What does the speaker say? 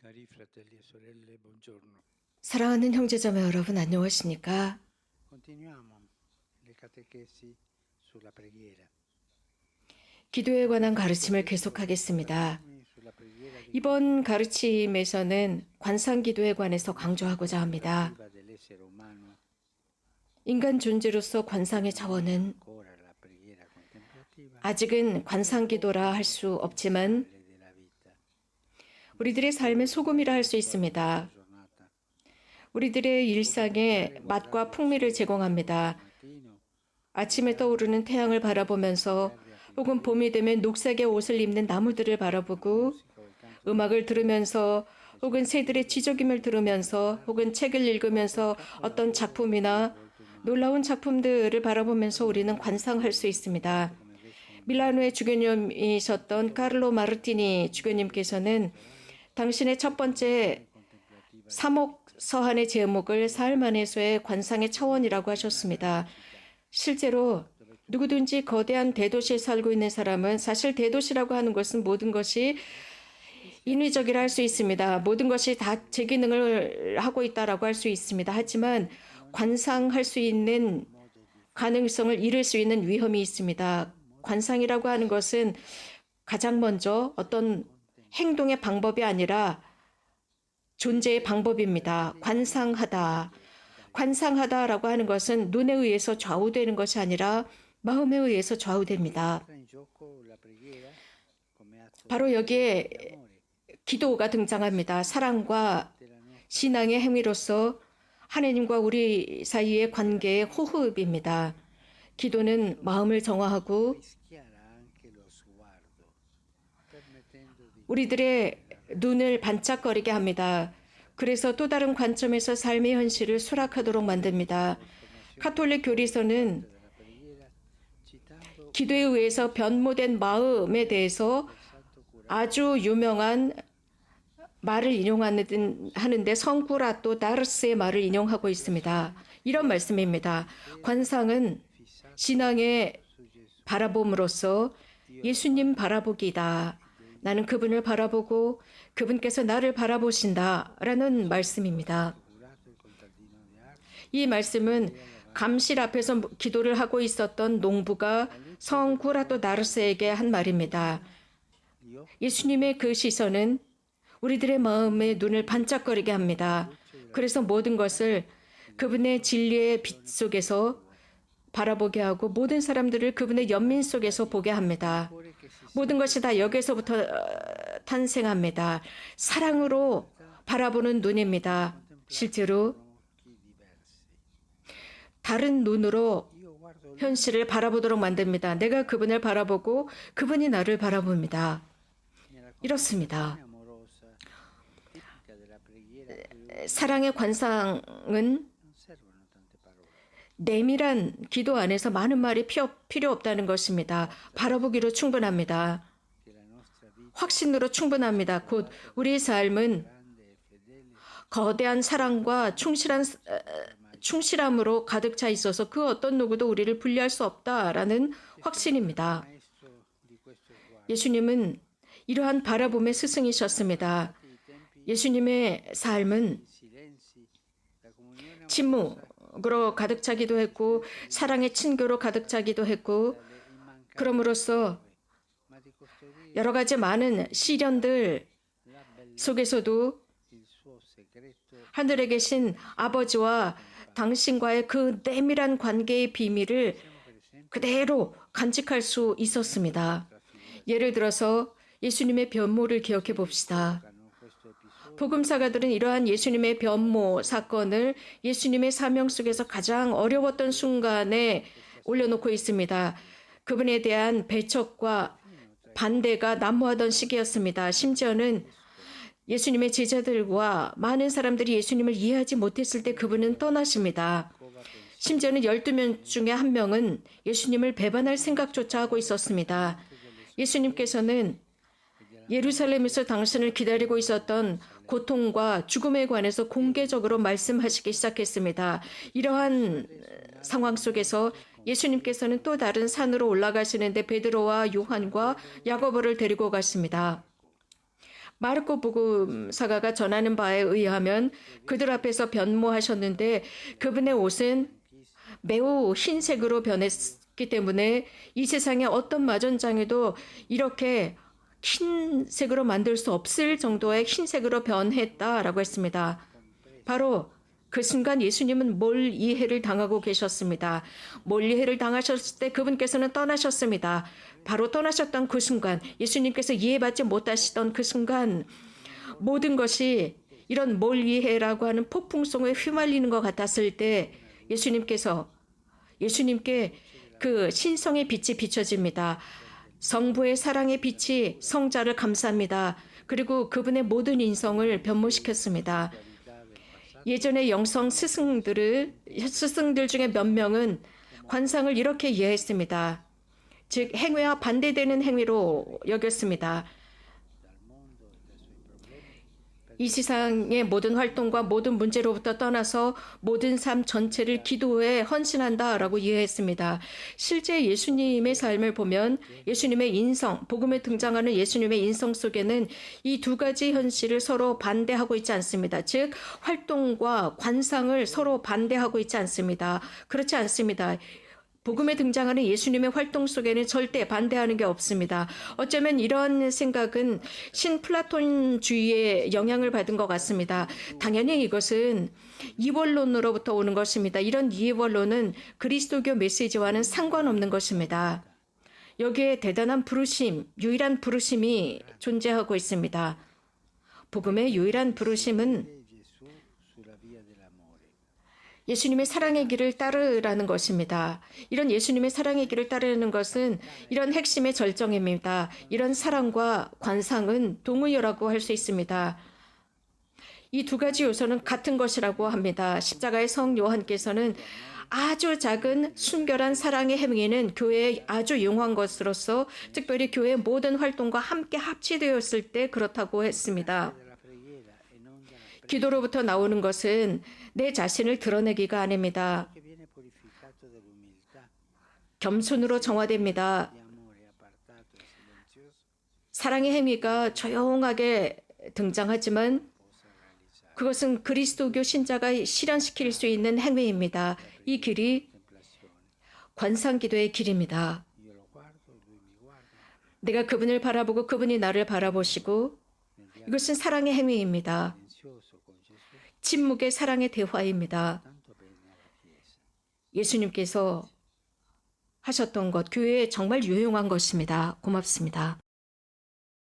Cari fratelli e sorelle, buongiorno. 사랑하는 형제자매 여러분 안녕하십니까? Continuiamo le catechesi sulla preghiera. 기도에 관한 가르침을 계속하겠습니다. Soffermarmi sulla preghiera che 이번 가르침에서는 관상 기도에 관해서 강조하고자 합니다. contemplativa dell'essere umano, 인간 존재로서 관상의 차원은 ancora la preghiera contemplativa 아직은 관상 기도라 할 수 없지만 quelle della vita. 우리들의 삶의 소금이라 할 수 있습니다. Giornata 우리들의 일상에 맛과 풍미를 제공합니다. mattino 아침에 떠오르는 태양을 바라보면서 혹은 봄이 되면 녹색의 옷을 입는 나무들을 바라보고 음악을 들으면서 혹은 새들의 지저귀를 들으면서 혹은 책을 읽으면서 어떤 작품이나 놀라운 작품들을 바라보면서 우리는 관상할 수 있습니다. 밀라노의 주교님이셨던 카를로 마르티니 주교님께서는 당신의 첫 번째 사목 서한의 제목을 사흘 안에서의 관상의 차원이라고 하셨습니다. 실제로 누구든지 거대한 대도시에 살고 있는 사람은 사실 대도시라고 하는 것은 모든 것이 인위적이라 할 수 있습니다. 모든 것이 다 제 기능을 하고 있다라고 할 수 있습니다. 하지만 관상할 수 있는 가능성을 잃을 수 있는 위험이 있습니다. 관상이라고 하는 것은 가장 먼저 어떤 행동의 방법이 아니라 존재의 방법입니다. 관상하다라고 하는 것은 눈에 의해서 좌우되는 것이 아니라 마음에 의해서 좌우됩니다. entra in gioco la preghiera come atto 바로 여기에 di amore 기도가 등장합니다. 사랑과 della nostra 신앙의 행위로서 하나님과 우리 사이의 관계의 호흡입니다. 기도는 마음을 정화하고 rischiara anche lo sguardo, permettendo di 우리들의 눈을 반짝거리게 합니다. 그래서 또 다른 관점에서 삶의 현실을 수락하도록 만듭니다. 카톨릭 교리서는 della preghiera citando 기도에 의해서 변모된 마음에 대해서 santo cura 아주 유명한 말을 인용하는데 성쿠라또 다르스의 말을 인용하고 있습니다. 이런 말씀입니다. 관상은 신앙의 su Gesù. 바라봄으로써 예수님 바라보기다. 나는 그분을 바라보고 그분께서 나를 바라보신다. 라는 말씀입니다. Curato il contadino di Ars, 이 말씀은 감실 앞에서 기도를 하고 있었던 농부가 성쿠라또 다르스에게 한 말입니다. gli occhi 예수님의 그 시선은 우리들의 마음의 눈을 반짝거리게 합니다. 그래서 모든 것을 그분의 진리의 빛 속에서 바라보게 하고 모든 사람들을 그분의 연민 속에서 보게 합니다. cuore che si 모든 것이 다 여기서부터 탄생합니다. 사랑으로 바라보는 눈입니다. 실제로 occhi diversi. 다른 눈으로 Io guardo lui 현실을 바라보도록 만듭니다. 내가 그분을 바라보고 그분이 나를 바라봅니다. nella 이렇습니다. contemplazione amorosa tipica della preghiera più 사랑의 관상은 non servono tante parole. 내밀한 기도 안에서 많은 말이 필요 없다는 것입니다. 바라보기로 충분합니다. Che la nostra vita 확신으로 충분합니다. 곧 우리의 삶은 grande e fedele 거대한 사랑과 충실함으로 가득 차 있어서 그 어떤 누구도 우리를 분리할 수 없다라는 확신입니다. maestro di questo sguardo. 예수님은 이러한 바라봄의 스승이셨습니다. I tempi 예수님의 삶은 silenzi, la comunione 침묵으로 가득 차기도 했고 사랑의 친교로 가득 차기도 했고 그럼으로써 ma di costruire 여러 가지 많은 시련들 la bellezza, 속에서도 il suo segreto 하늘에 계신 아버지와 당신과의 그 내밀한 관계의 비밀을 per esempio 그대로 간직할 수 있었습니다. 예를 들어서 예수님의 변모를 기억해 봅시다. hanno questo episodio 복음사가들은 이러한 예수님의 변모 사건을 예수님의 사명 속에서 가장 어려웠던 순간에 올려놓고 있습니다. 그분에 대한 배척과 반대가 난무하던 시기였습니다. 심지어는 예수님의 제자들과 많은 사람들이 예수님을 이해하지 못했을 때 그분은 떠나십니다. 심지어는 12명 중에 한 명은 예수님을 배반할 생각조차 하고 있었습니다. 예수님께서는 예루살렘에서 당신을 기다리고 있었던 고통과 죽음에 관해서 공개적으로 말씀하시기 시작했습니다. 이러한 상황 속에서 예수님께서는 또 다른 산으로 올라가시는데 베드로와 요한과 야고보를 데리고 갔습니다. 마르코 복음사가가 전하는 바에 의하면 그들 앞에서 변모하셨는데 그분의 옷은 매우 흰색으로 변했기 때문에 이 세상의 어떤 마전장에도 이렇게 흰색으로 만들 수 없을 정도의 흰색으로 변했다라고 했습니다. 바로 그 순간 예수님은 몰이해를 당하고 계셨습니다. 몰이해를 당하셨을 때 그분께서는 떠나셨습니다. 바로 떠나셨던 그 순간, 예수님께서 이해받지 못하시던 그 순간 모든 것이 이런 몰이해라고 하는 폭풍성에 휘말리는 것 같았을 때 예수님께 그 신성의 빛이 비춰집니다. 성부의 사랑의 빛이 성자를 감쌉니다. 그리고 그분의 모든 인성을 변모시켰습니다. 예전의 영성 스승들 중에 몇 명은 관상을 이렇게 이해했습니다. 즉 행위와 반대되는 행위로 여겼습니다. 이 세상의 모든 활동과 모든 문제로부터 떠나서 모든 삶 전체를 기도에 헌신한다라고 이해했습니다. 실제 예수님의 삶을 보면 예수님의 인성, 복음에 등장하는 예수님의 인성 속에는 이 두 가지 현실을 서로 반대하고 있지 않습니다. 즉 활동과 관상을 서로 반대하고 있지 않습니다. 그렇지 않습니다. 복음에 등장하는 예수님의 활동 속에는 절대 반대하는 게 없습니다. 어쩌면 이런 생각은 신플라톤주의의 영향을 받은 것 같습니다. 당연히 이것은 이원론으로부터 오는 것입니다. 이런 이원론은 그리스도교 메시지와는 상관없는 것입니다. 여기에 대단한 부르심, 유일한 부르심이 존재하고 있습니다. 복음의 유일한 부르심은 예수님의 사랑의 길을 따르라는 것입니다. 이런 예수님의 사랑의 길을 따르는 것은 이런 핵심의 절정입니다. 이런 사랑과 관상은 동의어라고 할 수 있습니다. 이 두 가지 요소는 같은 것이라고 합니다. 십자가의 성 요한께서는 아주 작은 순결한 사랑의 행위는 교회에 아주 용한 것으로서 특별히 교회의 모든 활동과 함께 합치되었을 때 그렇다고 했습니다. 기도로부터 나오는 것은 내 자신을 드러내기가 아닙니다. 겸손으로 정화됩니다. 사랑의 행위가 조용하게 등장하지만 그것은 그리스도교 신자가 실현시킬 수 있는 행위입니다. 이 길이 관상기도의 길입니다. 내가 그분을 바라보고 그분이 나를 바라보시고 이것은 사랑의 행위입니다. 침묵의 사랑의 대화입니다. 예수님께서 하셨던 것, 교회에 정말 유용한 것입니다. 고맙습니다.